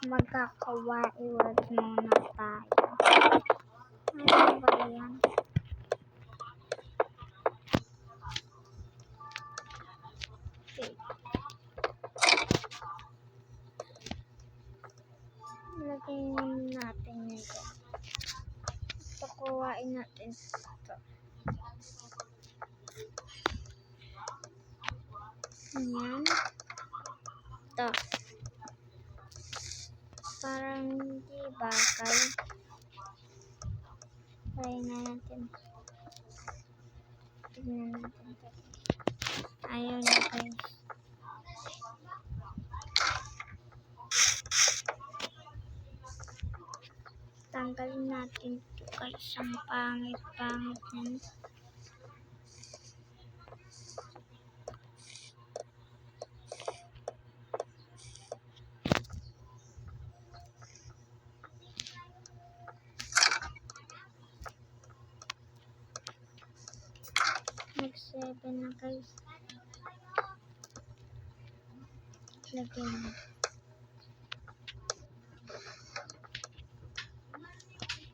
magkakawaiwad muna tayo. Ano ba yan? Okay. Lagyan natin ito. Pakuhain natin ito. Ayan. Ito. Parang hindi bakal. Try na natin. Tignan natin ito. Ayaw na guys. Tanggalin natin ito guys. Ang pangit-pangit yan. Mag-7 na guys. Lagyan na.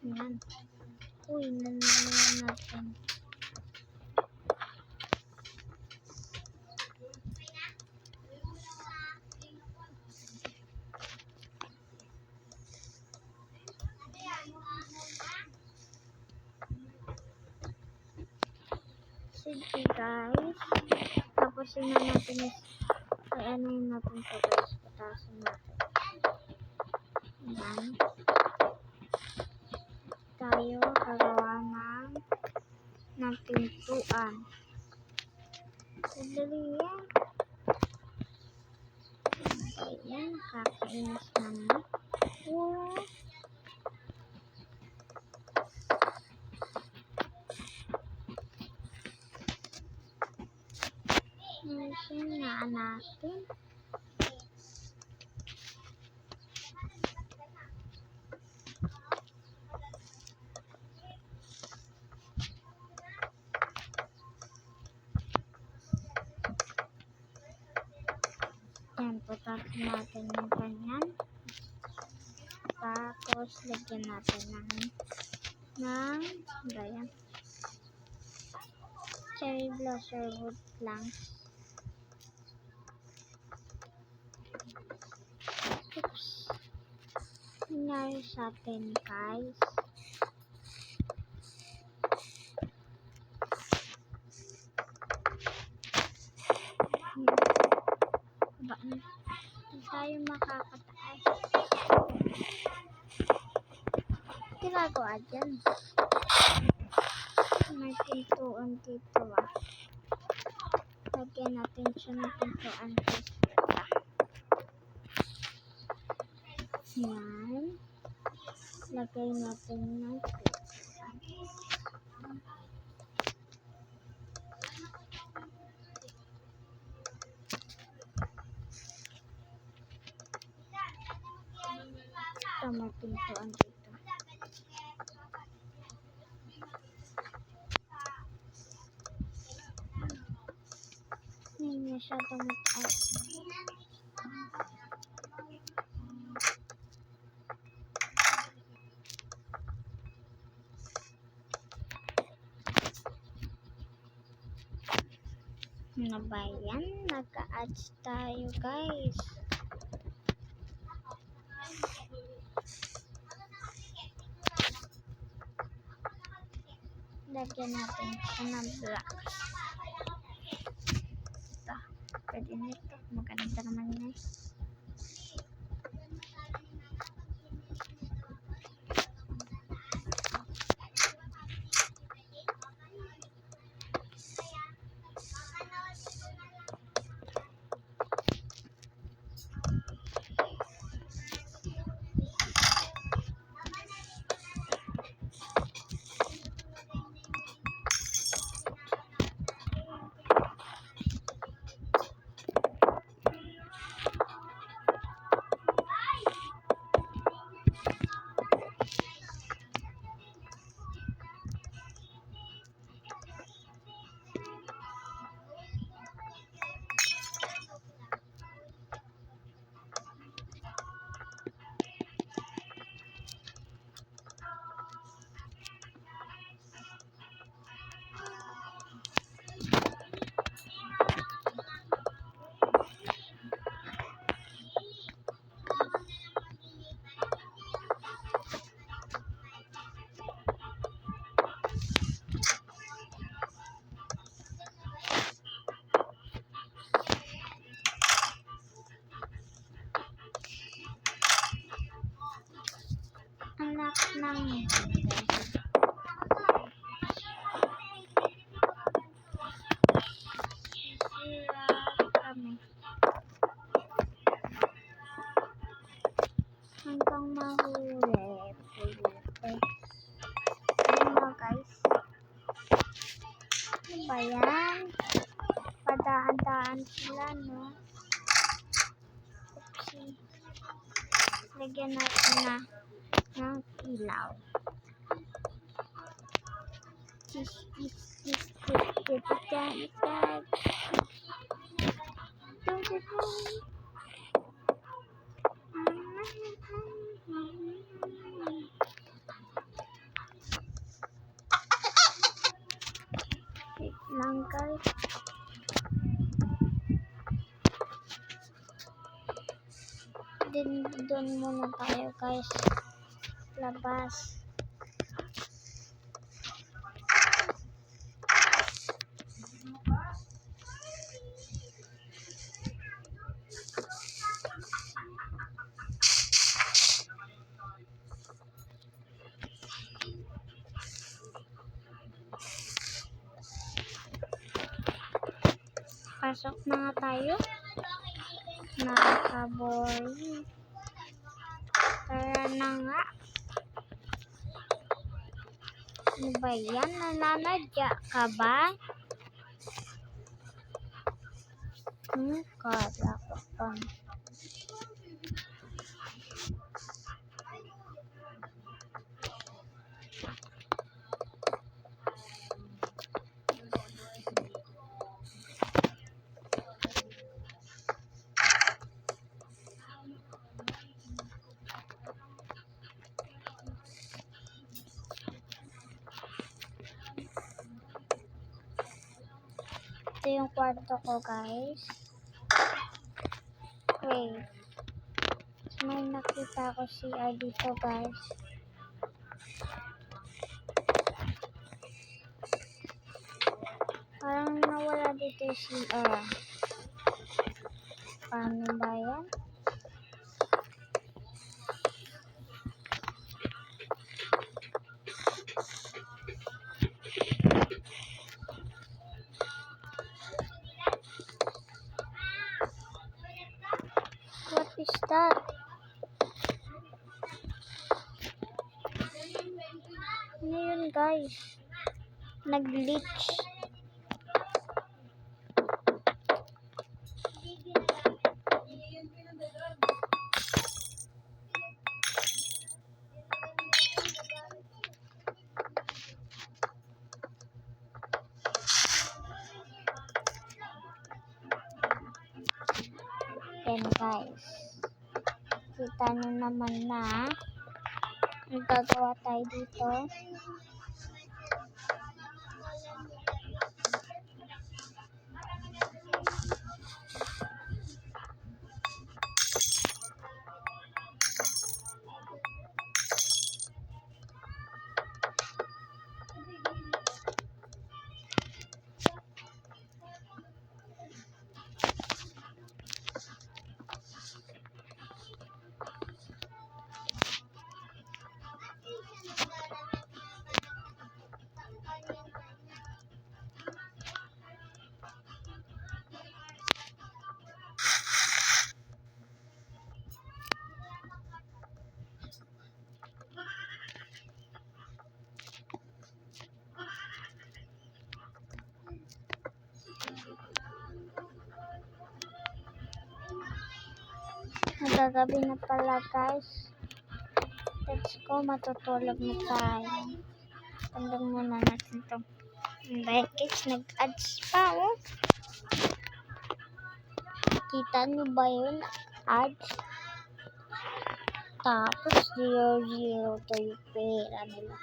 Yan. Uy, nananayan natin. Sige guys. Tapos na natin ano yun natin ito guys. Patasin natin. Yan. Tayo kagawa ng pintuan. Sadali yan. Ayan, kakainis naman. Wow. Ayusin nga natin. Yan, putasin natin yung ganyan. Tapos, lagyan natin ng ganyan. Cherry blossom wood planks. Oops. Nangyari sa atin, guys. Hindi tayo makakataas. Ginagawa dyan. May pintuan dito ah. Lagyan natin siya ng pintuan dito. Yan. Lagay natin ng pintuan. Ito may pintuan dito. Hindi masyadong mataas. Ano ba yan? Naka-ads tayo guys. Lagyan natin siya ng black. Ito. Pwede nito. Maganda naman yan. ng sira kami hanggang mahuli. Ano guys? Ano ba yan? Padaan-daan sila, no? Oopsie. Lagyan natin na ng ilaw. Wait lang guys. Doon muna tayo guys. Labas. Pasok na nga tayo. Nakaka-boring. Tara na nga. Ano ba yan? Nananadya ka ba? Kala ko pa. Ito yung kwarto ko guys. Wait. May nakita ko CR dito guys. Parang nawala dito yung CR. Paano ba yan? What is that? Ano yun guys? Nag-glitch. Yan guys. Kita nyo naman na nagagawa tayo dito. Nagagabi na pala guys. Let's go, matutulog na tayo. Tandang muna natin to. Dahil guys, nag-ads pa oh. Kita nyo ba yun? Ads. Tapos 0-0 to yung pera nila.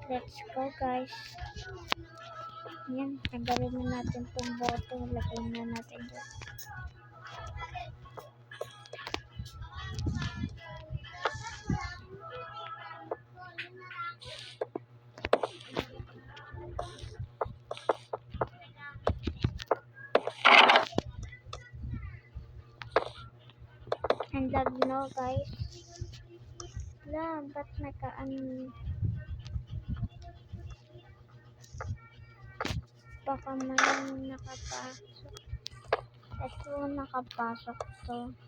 Let's go guys. Yan, tanggalin na natin itong boto. Lagay na natin dyan. to, guys. La, ba't baka may nakapasok. Ito, nakapasok to.